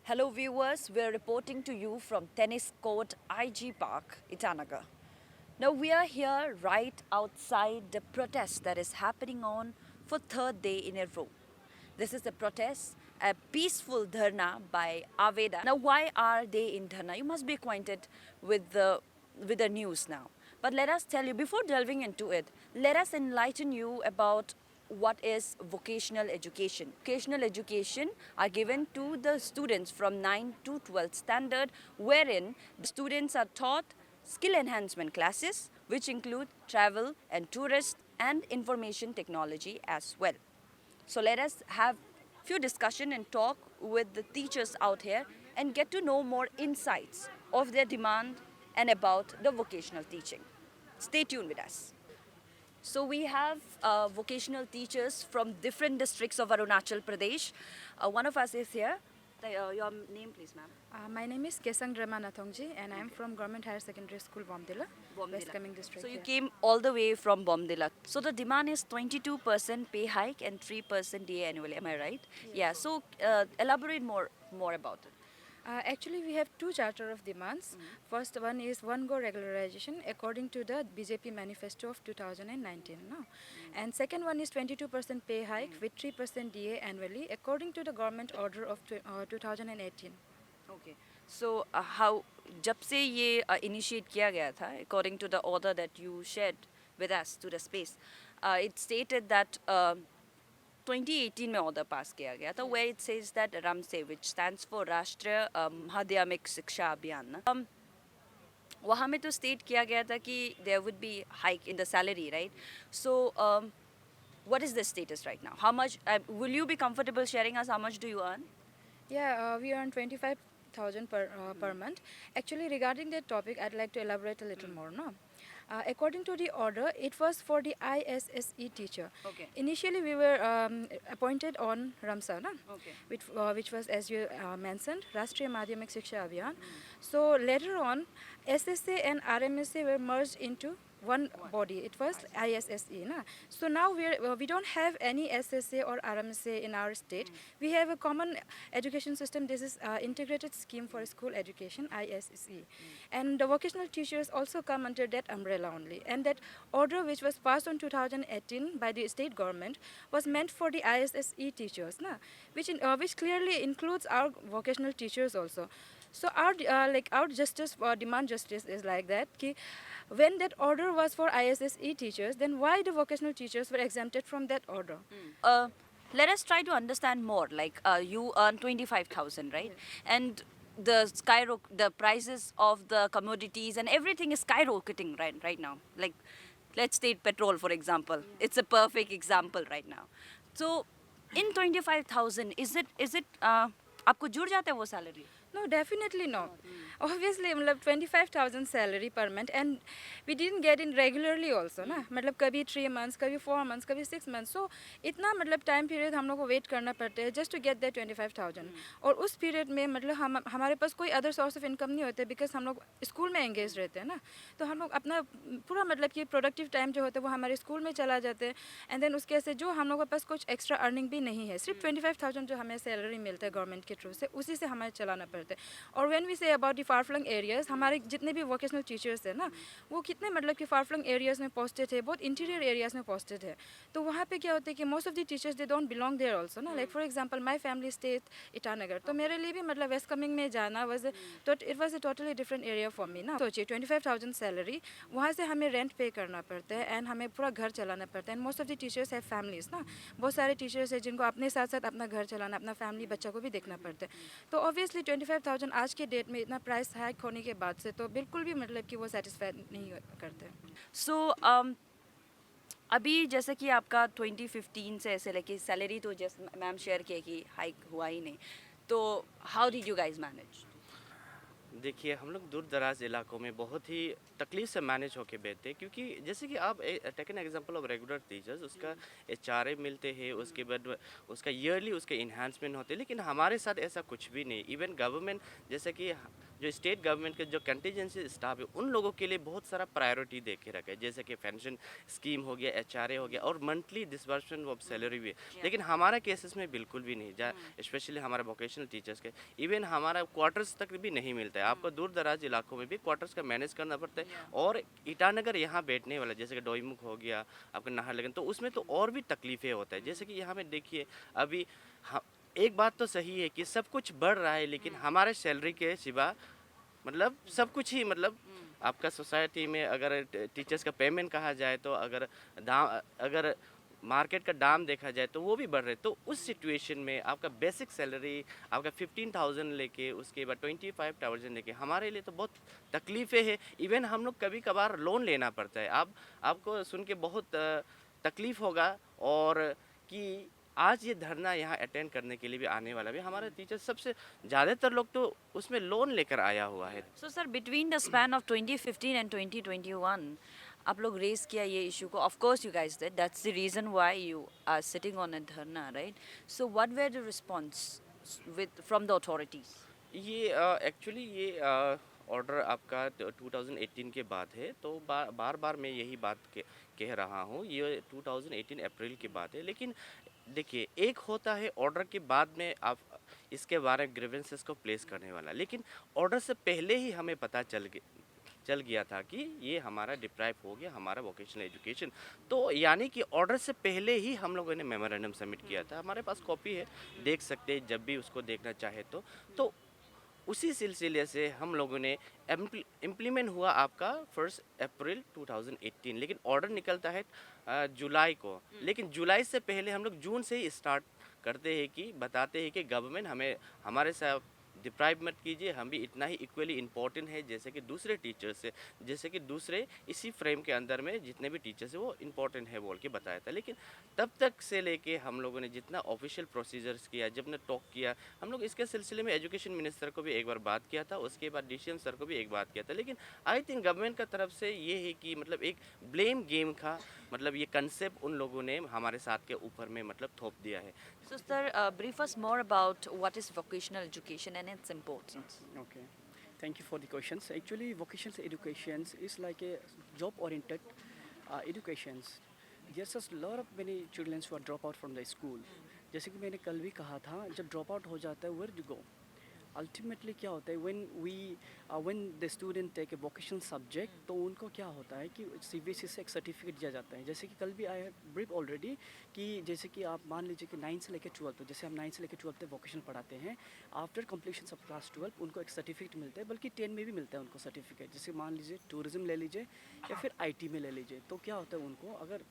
Hello viewers, we're reporting to you from Tennis Court IG Park, Itanagar. Now we are here right outside the protest that is happening on for third day in a row. This is a protest, a peaceful dharna by Aveda. Now why are they in dharna? You must be acquainted with the news now. But let us tell you, before delving into it, let us enlighten you about what is vocational education. Vocational education are given to the students from 9 to 12th standard, wherein the students are taught skill enhancement classes, which include travel and tourist and information technology as well. So let us have few discussion and talk with the teachers out here and get to know more insights of their demand and about the vocational teaching. Stay tuned with us. So we have vocational teachers from different districts of Arunachal Pradesh. One of us is here. Your name, please, ma'am. My name is Kesang Drama Nathongji and I am from Government Higher Secondary School, Bomdila, West Caming District. So you yeah. came all the way from Bomdila. So the demand is 22% pay hike and 3% DA annually. Am I right? Yeah. So elaborate more about it. Actually, we have two charter of demands. First one is one go regularization according to the BJP manifesto of 2019. No? And second one is 22% pay hike with 3% DA annually according to the government order of 2018. Okay. So how जब से ये initiate किया गया था, according to the order that you shared with us to the space, it stated that 2018 में order pass किया गया था, where it says that RAMSE, which stands for राष्ट्रीय माध्यमिक शिक्षा अभियान ना, वहाँ में तो state किया गया था कि there would be hike in the salary, right? So what is the status right now? How much will you be comfortable sharing us? How much do you earn? Yeah, we earn 25,000 per month. Actually, regarding that topic, I'd like to elaborate a little more. No, according to the order, it was for the ISSE teacher. Okay. Initially, we were appointed on Ramsa, no? Okay. Which was, as you mentioned, Rashtriya Madhyamik Shiksha Abhiyan. So later on, SSA and RMSA were merged into one body. It was ISSE. Na? So now we don't have any SSA or RMSA in our state. We have a common education system. This is integrated scheme for school education, ISSE. And the vocational teachers also come under that umbrella only. And that order, which was passed on 2018 by the state government, was meant for the ISSE teachers, na? Which clearly includes our vocational teachers also. So our justice demand justice is like that. Ki when that order was for ISSE teachers, then why the vocational teachers were exempted from that order? Let us try to understand more. Like you earn 25,000, right? And the prices of the commodities and everything is skyrocketing right now. Like let's take petrol for example. It's a perfect example right now. So in 25,000, is it आपको जुड़ जाता है वो salary? No, definitely no. Obviously, 25,000 salary per month, and we didn't get in regularly also, ना मतलब कभी 3 months, कभी 4 months, कभी 6 months. So इतना मतलब time period हम लोग को wait करना पड़ता है just to get that 25,000. और उस period में मतलब हमारे पास कोई other source of income नहीं होता because हम लोग school में engaged रहते हैं ना, तो हम लोग अपना पूरा मतलब कि productive time जो होता है वो हमारे school में चला जाते हैं, and then उसके से जो हम लोग के पास कुछ extra earning भी नहीं है, सिर्फ 25,000 जो हमें salary मिलता है government के through से, उसी से हमें चलाना पड़ता है. और when we say about the far flung areas, हमारे जितने भी वोकेशनल टीचर्स हैं ना, वो कितने मतलब कि फार फ्लंग एरियाज में पोस्टेड है, बहुत इंटीरियर एरियाज में पोस्टेड है. तो वहाँ पे क्या होता है कि most of the teachers they don't belong there also ना. Like for example my family stays Itanagar, तो मेरे लिए भी मतलब वेस्ट कमिंग में जाना it was a totally different area for me ना. सोचिए 25,000 सैलरी, वहाँ से हमें रेंट पे करना पड़ता है एंड हमें पूरा घर चलाना पड़ता है. And most of the teachers है फैमिलीज ना, बहुत सारे टीचर्स है जिनको अपने साथ साथ अपना घर चलाना, अपना फैमिली बच्चा को भी देखना पड़ता है. तो ऑब्वियसली 25,000 आज के डेट में इतना प्राइस हाइक होने के बाद से तो बिल्कुल भी मतलब कि वो सेटिस्फाइड नहीं करते. सो अभी जैसे कि आपका 2015 से ऐसे लेके सैलरी तो जैसे मैम शेयर किए कि हाइक हुआ ही नहीं, तो how did you guys manage? देखिए, हम लोग दूर दराज इलाकों में बहुत ही तकलीफ से मैनेज होके बैठते हैं, क्योंकि जैसे कि आप take an example of regular teachers, उसका HRA मिलते हैं, उसके बाद उसका ईयरली उसके इन्हांसमेंट होते हैं, लेकिन हमारे साथ ऐसा कुछ भी नहीं. इवन गवर्नमेंट जैसे कि जो स्टेट गवर्नमेंट के जो कंटीजेंसी स्टाफ है उन लोगों के लिए बहुत सारा प्रायोरिटी दे के रखा है, जैसे कि पेंशन स्कीम हो गया, HRA हो गया और मंथली डिसबर्समेंट ऑफ सैलरी भी है। लेकिन हमारा केसेस में बिल्कुल भी नहीं, स्पेशली हमारे वोकेशनल टीचर्स के इवन हमारा क्वार्टर्स तक भी नहीं मिलता है। आपको दूर दराज इलाकों में भी क्वार्टर्स का मैनेज करना पड़ता है और ईटानगर यहाँ बैठने वाला जैसे कि डोईमुख हो गया, आपका नाहरलगुन, तो उसमें तो और भी तकलीफ़ें होता है। जैसे कि यहाँ पे देखिए अभी एक बात तो सही है कि सब कुछ बढ़ रहा है, लेकिन हमारे सैलरी के सिवा मतलब सब कुछ ही मतलब आपका सोसाइटी में अगर टीचर्स का पेमेंट कहा जाए तो अगर मार्केट का दाम देखा जाए तो वो भी बढ़ रहे, तो उस सिचुएशन में आपका बेसिक सैलरी आपका 15,000 लेके उसके बाद 25,000 लेके हमारे लिए तो बहुत तकलीफ़ें है। इवन हम लोग कभी कभार लोन लेना पड़ता है। आपको सुन के बहुत तकलीफ़ होगा और कि आज ये धरना यहाँ अटेंड करने के लिए भी आने वाला भी हमारे टीचर सबसे ज़्यादातर लोग तो उसमें लोन लेकर आया हुआ है। So sir, between the span of 2015 and 2021, आप लोग रेस किया ये इशू को. Of course you guys did. That's the reason why you are sitting on a dharna, right? So what were the response from the authorities? ये actually ये order आपका 2018 के बाद है, तो बार बार मैं यही बात कह रहा हूँ, ये 2018 अप्रैल की बात है। लेकिन देखिए एक होता है ऑर्डर के बाद में आप इसके बारे में ग्रीवेंसेस को प्लेस करने वाला, लेकिन ऑर्डर से पहले ही हमें पता चल गया था कि ये हमारा डिप्राइव हो गया हमारा वोकेशनल एजुकेशन। तो यानी कि ऑर्डर से पहले ही हम लोगों ने मेमोरेंडम सबमिट किया था। हमारे पास कॉपी है, देख सकते हैं जब भी उसको देखना चाहे तो उसी सिलसिले से हम लोगों ने इम्प्लीमेंट हुआ आपका 1 अप्रैल 2018, लेकिन ऑर्डर निकलता है जुलाई को। लेकिन जुलाई से पहले हम लोग जून से ही स्टार्ट करते हैं कि बताते हैं कि गवर्नमेंट हमें हमारे साथ डिप्राइव मत कीजिए, हम भी इतना ही इक्वली इम्पोर्टेंट है जैसे कि दूसरे टीचर्स है, जैसे कि दूसरे इसी फ्रेम के अंदर में जितने भी टीचर्स है वो इम्पोर्टेंट है बोल के बताया था। लेकिन तब तक से लेके हम लोगों ने जितना ऑफिशियल प्रोसीजर्स किया, जब ने टॉक किया, हम लोग इसके सिलसिले में एजुकेशन मिनिस्टर को भी एक बार बात किया था, उसके बाद DCM सर को भी एक बात किया था। लेकिन आई थिंक गवर्नमेंट का तरफ से ये है कि मतलब एक ब्लेम गेम का मतलब ये कंसेप्ट उन लोगों ने हमारे साथ के ऊपर में मतलब थोप दिया है। So sir, brief us more about what is vocational education and its importance. Okay, thank you for the questions. Actually, vocational education is like a job-oriented educations. There's a lot of many children who are drop out from the school. जैसे कि मैंने कल भी कहा था, जब drop out हो जाता है where to go? अल्टीमेटली क्या होता है when the student take a vocational subject, तो उनको क्या होता है कि CBSE से एक सर्टिफिकेट दिया जाता है। जैसे कि कल भी आई ब्रीफ ऑलरेडी कि जैसे कि आप मान लीजिए कि 9 से लेकर 12 तक, जैसे हम 9 से लेकर 12 तक वोकेशनल पढ़ाते हैं, आफ्टर कंप्लीशन ऑफ क्लास 12 उनको एक सर्टिफिकेट मिलता है, बल्कि 10 में भी मिलता है उनको सर्टिफिकेट। जैसे मान लीजिए टूरिज्म ले लीजिए या फिर IT में ले लीजिए, तो क्या होता है उनको अगर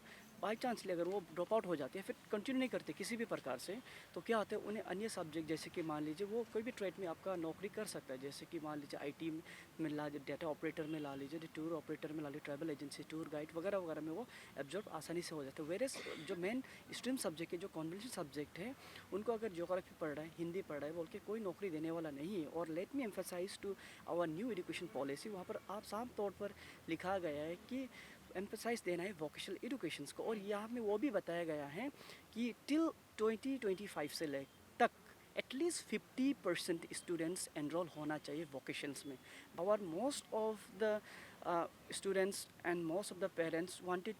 बाई चांसली अगर वो ड्रॉप आउट हो जाते हैं फिर कंटिन्यू नहीं करते किसी भी प्रकार से, तो क्या होता है उन्हें अन्य सब्जेक्ट जैसे कि मान लीजिए वो कोई भी ट्रेड में आपका नौकरी कर सकता है। जैसे कि मान लीजिए IT में ला लीजिए, डाटा ऑपरेटर में ला लीजिए, टूर ऑपरेटर में ला लीजिए, ट्रैवल एजेंसी, टूर गाइड वगैरह वगैरह में वो एब्जॉर्ब आसानी से हो जाता है। वेरेस जो मेन स्ट्रीम सब्जेक्ट है, जो कॉन्वेंशनल सब्जेक्ट है, उनको अगर ज्योग्राफी पढ़ रहा है, हिंदी पढ़ रहा है बोल के कोई नौकरी देने वाला नहीं है। और let me emphasize to our new education policy, वहाँ पर आप साफ तौर पर लिखा गया है कि एम्फसाइज देना है वोकेशनल एजुकेशंस को। और यहाँ में वो भी बताया गया है कि टिल 2025 से ले तक एटलीस्ट 50% स्टूडेंट्स एनरोल होना चाहिए वोकेशंस में। Our most of the students and most of the parents wanted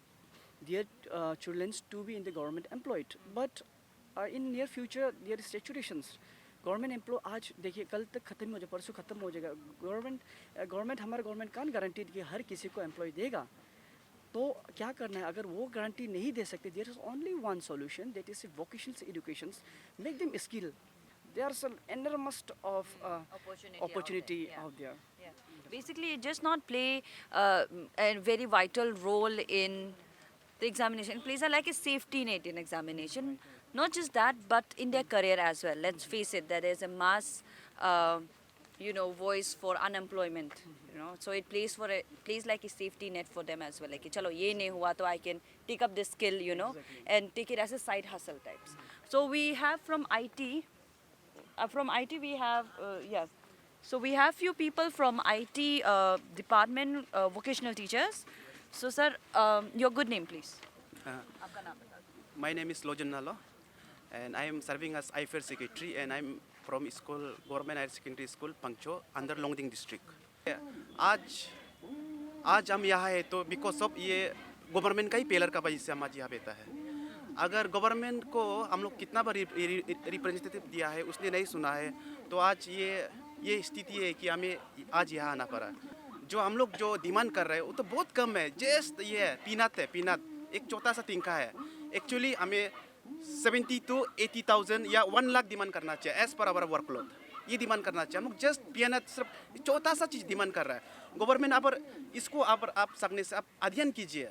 their children to be in the government employed, but in near future there is saturations. Government employ आज देखिए कल तक खत्म हो जाए, परसों खत्म हो जाएगा। गवर्नमेंट हमारा गवर्नमेंट कान गारंटी कि हर किसी को एम्प्लॉय देगा, तो क्या करना है अगर वो गारंटी नहीं दे सकते, there is only one solution, that is vocational educations, make them skill. There are some enormous of opportunity out there. Yeah. Basically, it just not play a very vital role in the examination. It plays like a safety net in examination. Not just that, but in their career as well. Let's face it, there is a mass, voice for unemployment. So it plays like a safety net for them as well. Like, chalo, ye nahi hua, to I can take up this skill, Exactly. and take it as a side hustle types. So we have from IT. From IT we have yes. So we have few people from IT department, vocational teachers. So sir, your good name please. My name is Lojan Nalo, and I am serving as IFAIR secretary, and I'm from school, government higher secondary school, Pangcho, under Longding district. आज हम यहाँ है तो because of ये government का ही पेलर का वजह से हम आज यहाँ बैठा है. अगर गवर्नमेंट को हम लोग कितना बार रिप्रेजेंटेटिव दिया है उसने नहीं सुना है तो आज ये स्थिति है कि हमें आज यहाँ आना पड़ा. जो हम लोग जो डिमांड कर रहे हैं वो तो बहुत कम है. जस्ट ये है पीनट एक छोटा सा तिनका है. एक्चुअली हमें 70 to 80,000 या 1 लाख डिमांड करना चाहिए एज पर आवर वर्कलोड. ये डिमांड करना चाहिए. हम लोग जस्ट पीनट सिर्फ छोटा सा चीज़ डिमांड कर रहा है. गवर्नमेंट अब इसको आप सकने से आप अध्ययन कीजिए.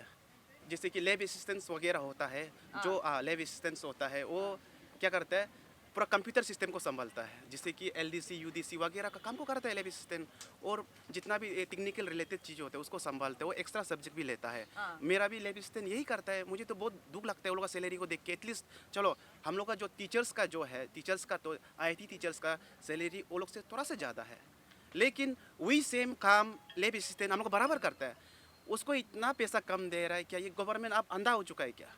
जैसे कि लैब असिस्टेंस वगैरह होता है, जो लैब असिस्टेंस होता है वो क्या करता है पूरा कंप्यूटर सिस्टम को संभालता है. जैसे कि LDC UDC वगैरह का काम को करता है लैब असिस्टेंट. और जितना भी टेक्निकल रिलेटेड चीज़ होते हैं उसको संभालते हैं. वो एक्स्ट्रा सब्जेक्ट भी लेता है. मेरा भी लैब असिस्टेंट यही करता है. मुझे तो बहुत दुख लगता है वो लोग का सैलरी को देख के. एटलीस्ट चलो हम लोग का जो टीचर्स का जो है टीचर्स का तो IIT टीचर्स का सैलरी वो लोग से थोड़ा सा ज़्यादा है. लेकिन वही सेम काम लैब असिस्टेंट हम लोग को बराबर करता है. उसको इतना पैसा कम दे रहा है. क्या ये गवर्नमेंट आप अंधा हो चुका है क्या?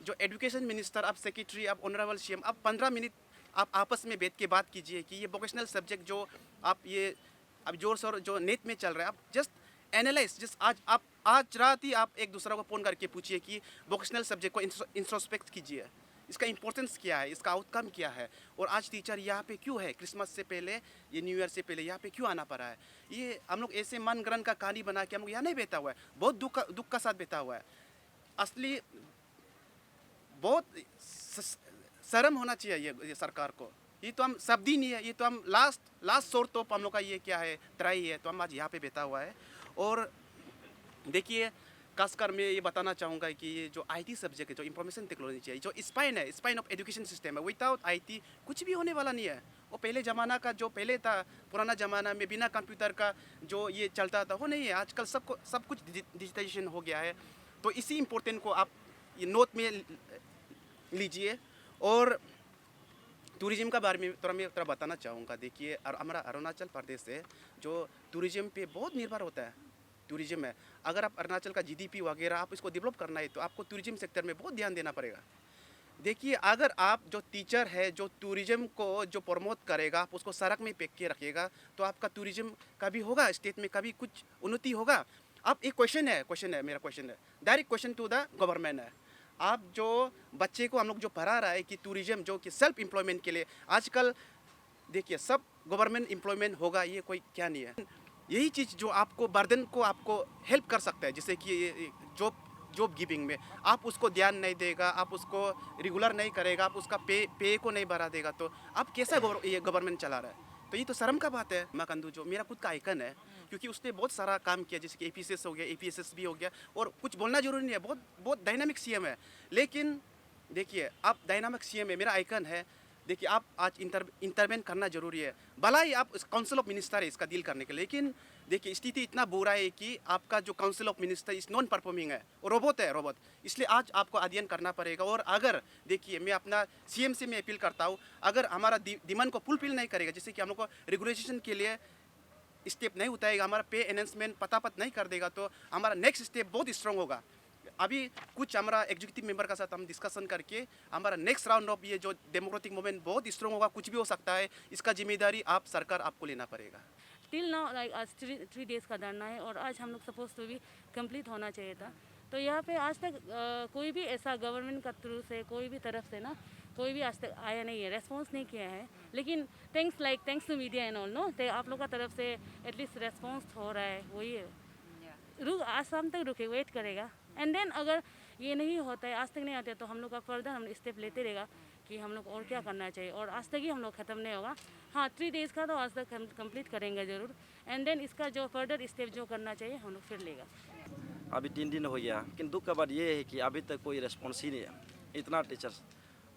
जो एजुकेशन मिनिस्टर, आप सेक्रेटरी, आप ऑनरेबल CM, आप 15 मिनट आप आपस में बैठ के बात कीजिए कि ये वोकेशनल सब्जेक्ट जो आप ये अब जोर शोर जो नेट में चल रहा है, आप जस्ट एनालाइज. जस्ट आज रात ही आप एक दूसरे को फ़ोन करके पूछिए कि वोकेशनल सब्जेक्ट को इंट्रोस्पेक्ट कीजिए. इसका इंपॉर्टेंस क्या है, इसका आउटकम क्या है, और आज टीचर यहाँ पे क्यों है. क्रिसमस से पहले, ये न्यू ईयर से पहले यहाँ पे क्यों आना पड़ा है. ये हम लोग ऐसे मन ग्रहण का कहानी बना के हम लोग यहाँ नहीं बैठा हुआ है. बहुत दुख का साथ बैठा हुआ है. असली बहुत शर्म होना चाहिए ये सरकार को. ये तो हम शब्द ही नहीं है. ये तो हम लास्ट शोर तो हम लोग का ये क्या है ट्राई है. तो हम आज यहाँ पे बैठा हुआ है. और देखिए खासकर मैं ये बताना चाहूँगा कि ये जो IT सब्जेक्ट है, जो इंफॉर्मेशन टेक्नोलॉजी है, जो स्पाइन है, स्पाइन ऑफ एजुकेशन सिस्टम है, विदाउट IT कुछ भी होने वाला नहीं है. वो पहले ज़माना का जो पहले था, पुराना ज़माना में बिना कंप्यूटर का जो ये चलता था वो नहीं है. आजकल सब कुछ डिजिटाइजेशन हो गया है. तो इसी इम्पोर्टेंट को आप ये नोट में लीजिए. और टूरिज़्म का बारे में मैं थोड़ा बताना चाहूँगा. देखिए हमारा अरुणाचल प्रदेश है जो टूरिज़्म पे बहुत निर्भर होता है. टूरिज़्म है. अगर आप अरुणाचल का GDP वगैरह आप इसको डेवलप करना है तो आपको टूरिज़्म सेक्टर में बहुत ध्यान देना पड़ेगा. देखिए अगर आप जो टीचर है जो टूरिज़्म को जो प्रमोट करेगा, आप उसको सड़क में फेंक के रखिएगा तो आपका टूरिज़्म कभी होगा, स्टेट में कभी कुछ उन्नति होगा. अब एक क्वेश्चन है मेरा क्वेश्चन है direct question to the government है. आप जो बच्चे को हम लोग जो पढ़ा रहा है कि टूरिज़्म जो कि सेल्फ एम्प्लॉयमेंट के लिए, आजकल देखिए सब गवर्नमेंट एम्प्लॉयमेंट होगा ये कोई क्या नहीं है. यही चीज़ जो आपको बर्डन को आपको हेल्प कर सकता है. जैसे कि जॉब गिविंग में आप उसको ध्यान नहीं देगा, आप उसको रेगुलर नहीं करेगा, आप उसका पे को नहीं बढ़ा देगा तो आप कैसा ये गवर्नमेंट चला रहा है. तो ये तो शर्म का बात है. माकंदू जो मेरा खुद का आइकन है क्योंकि उसने बहुत सारा काम किया. जैसे कि APSS हो गया, APSS भी हो गया. और कुछ बोलना जरूरी नहीं है, बहुत डायनामिक CM है. लेकिन देखिए आप डायनामिक CM है, मेरा आइकन है. देखिए आप आज इंटरवेन करना जरूरी है. भला ही आप काउंसिल ऑफ मिनिस्टर है इसका डील करने के लिए, लेकिन देखिए स्थिति इतना बुरा है कि आपका जो काउंसिल ऑफ मिनिस्टर इस नॉन परफॉर्मिंग है, रोबोट है रोबोट. इसलिए आज आपको अध्ययन करना पड़ेगा. और अगर देखिए मैं अपना CM से मैं अपील करता हूँ, अगर हमारा डिमांड को फुलफिल नहीं करेगा, जैसे कि हम लोग को रेगुलेशन के लिए स्टेप नहीं उठाएगा, हमारा पे एनहांसमेंट पतापत नहीं कर देगा तो हमारा नेक्स्ट स्टेप बहुत स्ट्रॉन्ग होगा. अभी कुछ हमारा एग्जीक्यूटिव मेंबर का साथ हम डिस्कशन करके हमारा नेक्स्ट राउंड ऑफ ये जो डेमोक्रेटिक मूवमेंट बहुत स्ट्रॉन्ग होगा. कुछ भी हो सकता है, इसका जिम्मेदारी आप सरकार आपको लेना पड़ेगा. टिल नाउ लाइक आज 3 डेज़ का धरना है और आज हम लोग सपोज टू भी कंप्लीट होना चाहिए था. तो यहाँ पे आज तक कोई भी ऐसा गवर्नमेंट का थ्रू से कोई भी तरफ से ना कोई भी आज तक आया नहीं है, रेस्पॉन्स नहीं किया है. लेकिन thanks to media and all no तो आप लोग का तरफ से एटलीस्ट रेस्पॉन्स हो रहा है. वही है आज शाम तक रुके वेट करेगा. एंड देन अगर ये नहीं होता है, आज तक नहीं आते तो हम लोग का फर्दर हम स्टेप लेते रहेगा कि हम लोग और क्या करना चाहिए. और आज तक ही हम लोग ख़त्म नहीं होगा. हाँ 3 डेज़ का तो आज तक हम कंप्लीट करेंगे ज़रूर. एंड देन इसका जो फर्दर स्टेप जो करना चाहिए हम लोग फिर लेगा. अभी 3 दिन हो गया, लेकिन दुख का बात ये है कि अभी तक कोई रिस्पॉन्स ही नहीं है. इतना टीचर्स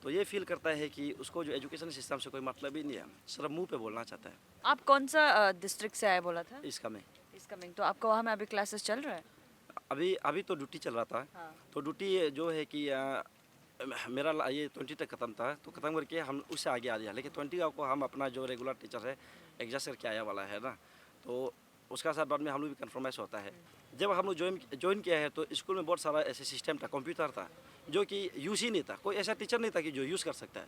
तो ये फील करता है कि उसको जो एजुकेशन सिस्टम से कोई मतलब ही नहीं है, सिर्फ मुंह पे बोलना चाहता है. आप कौन सा डिस्ट्रिक्ट से आए बोला था? इसका में तो आपका वहाँ में अभी क्लासेस चल रहा है? अभी तो ड्यूटी चल रहा था. हाँ. तो ड्यूटी जो है कि मेरा ये 20 तक ख़त्म था, तो ख़त्म करके हम उससे आगे आ गया. लेकिन 20 को हम अपना जो रेगुलर टीचर है एडजस्ट करके आया वाला है ना, तो उसका साथ बाद में हम लोग भी कन्फर्माइज होता है. जब हम लोग ज्वाइन किया है तो स्कूल में बहुत सारा ऐसे सिस्टम था, कंप्यूटर था जो कि यूज़ ही नहीं था. कोई ऐसा टीचर नहीं था कि जो यूज़ कर सकता है.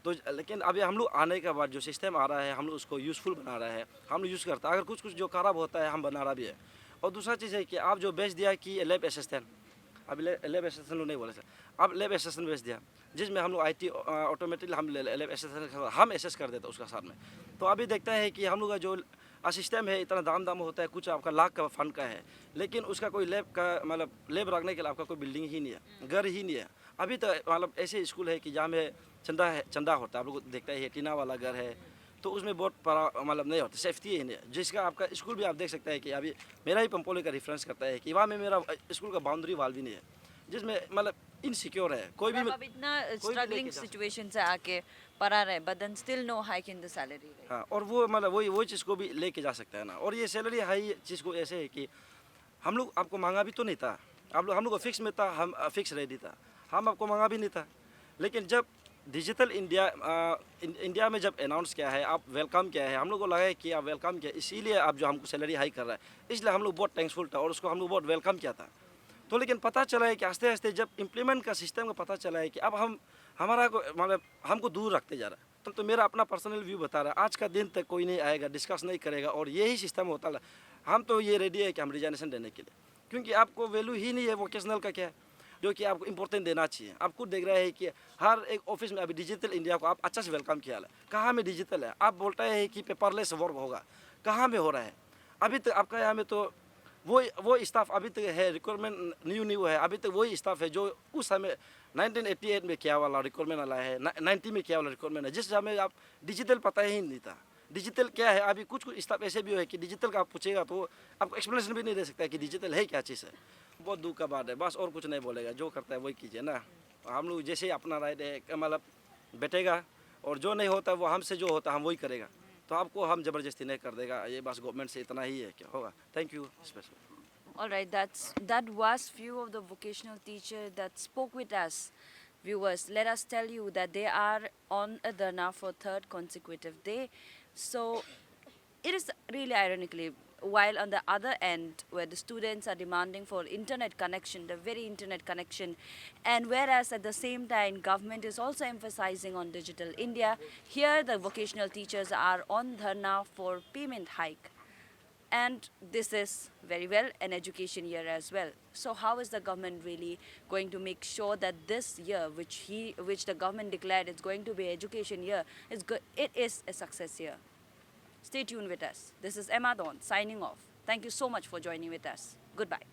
तो लेकिन अभी हम लोग आने के बाद जो सिस्टम आ रहा है हम लोग उसको यूज़फुल बना रहे हैं, हम लोग यूज़ करते हैं। अगर कुछ कुछ जो खराब होता है हम बना रहा भी है। और दूसरा चीज़ है कि आप जो बेच दिया कि लैब असिस्टेंट, अभी लैब असिस्टेंट नहीं बोले सर, अब लैब असिस्टेंट बेच दिया, जिसमें हम लोग IT ऑटोमेटिकली हम लैब असिस्टेंट हम एसेस कर देते उसका साथ में। तो अभी देखता है कि हम लोग का जो सिस्टम है इतना दाम होता है, कुछ आपका लाख का फंड का है, लेकिन उसका कोई लैब का मतलब लैब रखने के लिए आपका कोई बिल्डिंग ही नहीं है, घर ही नहीं है। अभी तो मतलब ऐसे स्कूल है कि जहाँ में चंदा होता है, आप लोग देखता है टीना वाला घर है, तो उसमें बहुत बड़ा मतलब नहीं होता, सेफ्टी ही नहीं है। जिसका आपका स्कूल भी आप देख सकते हैं कि अभी मेरा ही पंपोली का रेफरेंस करता है कि वहाँ में मेरा स्कूल का बाउंड्री वाल भी नहीं है, जिसमें मतलब इनसिक्योर है कोई भी। अब इतना भी स्ट्रगलिंग लेके जा सिचुएशन से आके पढ़ा रहे, but then still no hike in the salary, right? हाँ, और वो मतलब वही चीज़ को भी लेके जा सकता है ना। और ये सैलरी हाई चीज़ को ऐसे है कि हम लोग आपको मांगा भी तो नहीं था, हम लोग को फिक्स में था, हम फिक्स रेडी था, हम आपको मांगा भी नहीं था। लेकिन जब डिजिटल इंडिया में जब अनाउंस किया है, आप वेलकम किया है, हम लोग को लगा है कि आप वेलकम किया, इसीलिए आप जो हमको सैलरी हाई कर रहा है, इसलिए हम लोग बहुत थैंकफुल था और उसको हम लोग बहुत वेलकम किया था। तो लेकिन पता चला है कि आस्ते आस्ते जब इम्प्लीमेंट का सिस्टम का पता चला है कि अब हमारा को मतलब हमको दूर रखते जा रहा है। तो मेरा अपना पर्सनल व्यू बता रहा है, आज का दिन तक कोई नहीं आएगा, डिस्कस नहीं करेगा और यही सिस्टम होता है। हम तो ये रेडी है कि हम रिजाइनेशन देने के लिए, क्योंकि आपको वैल्यू ही नहीं है वोकेशनल का क्या है, जो कि आपको इंपॉर्टेंट देना चाहिए। आप खुद देख रहे हैं कि हर एक ऑफिस में अभी डिजिटल इंडिया को आप अच्छा से वेलकम किया है। कहाँ में डिजिटल है, आप बोलता है कि पेपरलेस वर्क होगा, कहाँ में हो रहा है? अभी तक आपका यहाँ में तो वो स्टाफ अभी तक है, रिक्वायरमेंट न्यू है, अभी तक वही स्टाफ है जो उस समय 1988 में किया वाला रिक्वायरमेंट वाला है, 90 में किया वाला रिक्वायरमेंट है, जिस समय आप डिजिटल पता ही नहीं था डिजिटल क्या है। अभी कुछ स्टाफ ऐसे भी है कि डिजिटल का आप पूछेगा तो आपको एक्सप्लेनेशन भी नहीं दे सकता है कि डिजिटल है क्या चीज़ है। बहुत दुख का बात है, बस और कुछ नहीं बोलेगा, जो करता है वही कीजिए ना। हम लोग जैसे अपना राइट है मतलब बैठेगा, और जो नहीं होता वो हमसे जो होता हम वही करेगा, तो आपको हम ज़बरदस्ती नहीं कर देगा। ये बस गवर्नमेंट से इतना ही है, क्या होगा। Thank you special. All right, that was few of the vocational teacher that spoke with us. Viewers, let us tell you that they are on a dharna for third consecutive day. So it is really ironically, while on the other end where the students are demanding for internet connection, the very internet connection, and whereas at the same time government is also emphasizing on digital India, here the vocational teachers are on dharna for payment hike. And this is very well an education year as well. So how is the government really going to make sure that this year, which the government declared is going to be education year, it is a success year? Stay tuned with us. This is Emma Dawn signing off. Thank you so much for joining with us. Goodbye.